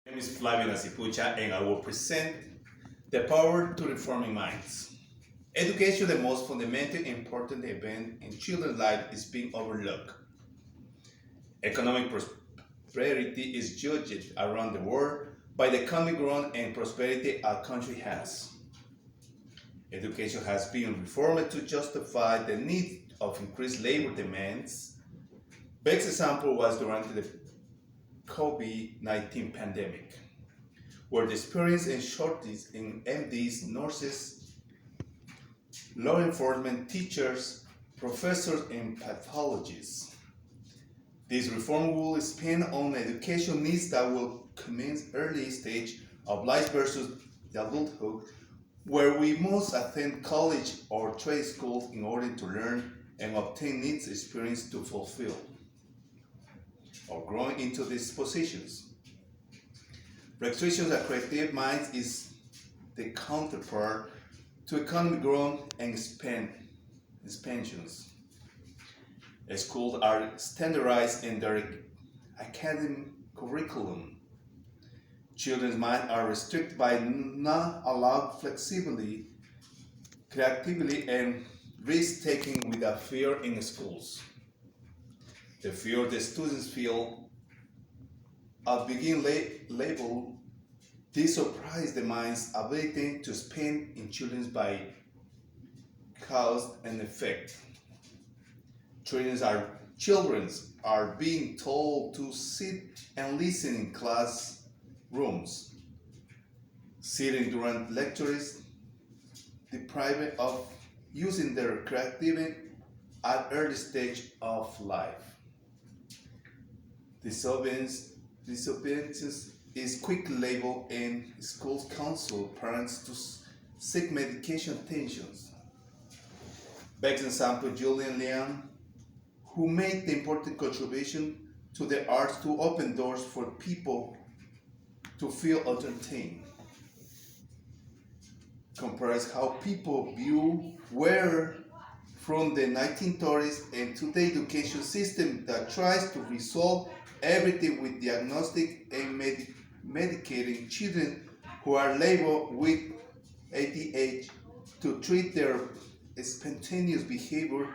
My name is Flavio Nasipucha and I will present the power to reforming minds. Education, the most fundamental important event in children's life, is being overlooked. Economic prosperity is judged around the world by the economic growth and prosperity a country has. Education has been reformed to justify the need of increased labor demands. Best example was during the COVID-19 pandemic, where the experience and shortage in MDs, nurses, law enforcement teachers, professors, and pathologists. This reform will expand on education needs that will commence early stage of life versus the adulthood, where we must attend college or trade school in order to learn and obtain needs experience to fulfill or growing into these positions. Restrictions of creative minds is the counterpart to economic growth and expansions. Schools are standardized in their academic curriculum. Children's minds are restricted by not allowed flexibility, creativity, and risk-taking without fear in schools. The fear the students feel at begin label this surprise the mind's ability to expand in children by cause and effect. Children are being told to sit and listen in classrooms, sitting during lectures, deprived of using their creativity at early stage of life. Disobedience is quickly labeled and schools counsel parents to seek medication attentions. Best example, Julian Liang, who made the important contribution to the arts to open doors for people to feel entertained. Compares how people view where from the 1930s and today education system that tries to resolve everything with diagnostic and medicating children who are labeled with ADHD to treat their spontaneous behavior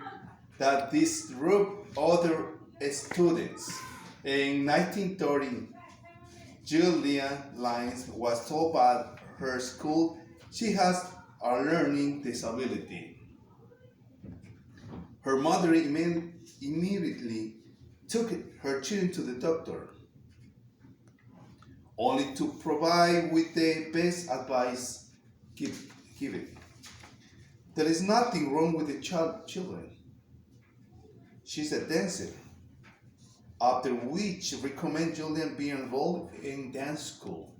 that disrupt other students. In 1930, Julia Lyons was told by her school she has a learning disability. Her mother immediately took her children to the doctor, only to provide with the best advice given. There is nothing wrong with the children. She's a dancer. After which recommend Julian be enrolled in dance school,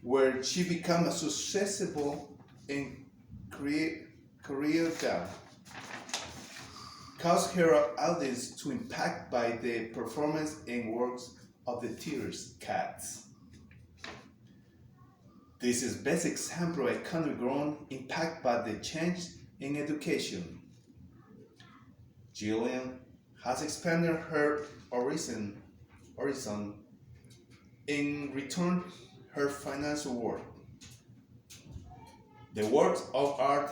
where she became successful in career down. Caused her audience to impact by the performance and works of the theater's cats. This is best example of economic growth impact by the change in education. Gillian has expanded her horizon in return her financial work. The works of art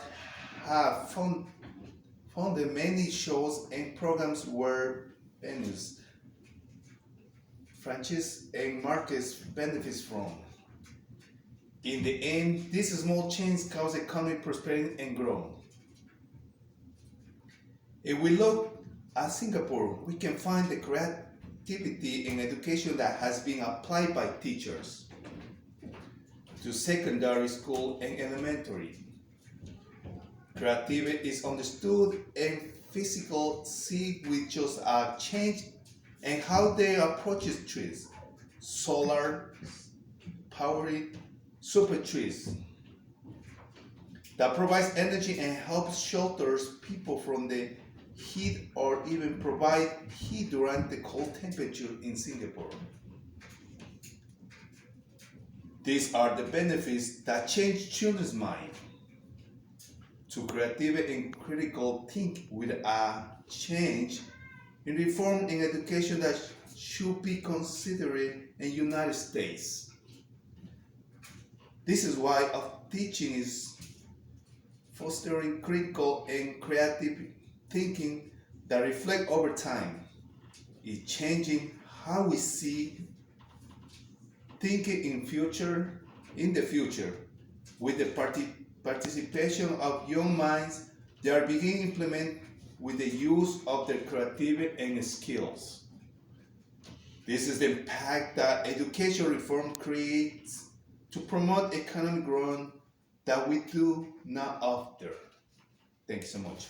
have funded many shows and programs where venues, franchises, and markets benefits from. In the end, these small changes cause economic prosperity and growth. If we look at Singapore, we can find the creativity in education that has been applied by teachers to secondary school and elementary. Creativity is understood and physical see with just a change in how they approach trees, solar, powered super trees that provides energy and helps shelters people from the heat or even provide heat during the cold temperature in Singapore. These are the benefits that change children's mind to creativity and critical think with a change in reform in education that should be considered and United States. This is why of teaching is fostering critical and creative thinking that reflect over time. It's changing how we see thinking in the future, with the participation of young minds. They are beginning to implement with the use of their creativity and skills. This is the impact that education reform creates to promote economic growth that we do not offer. Thank you so much.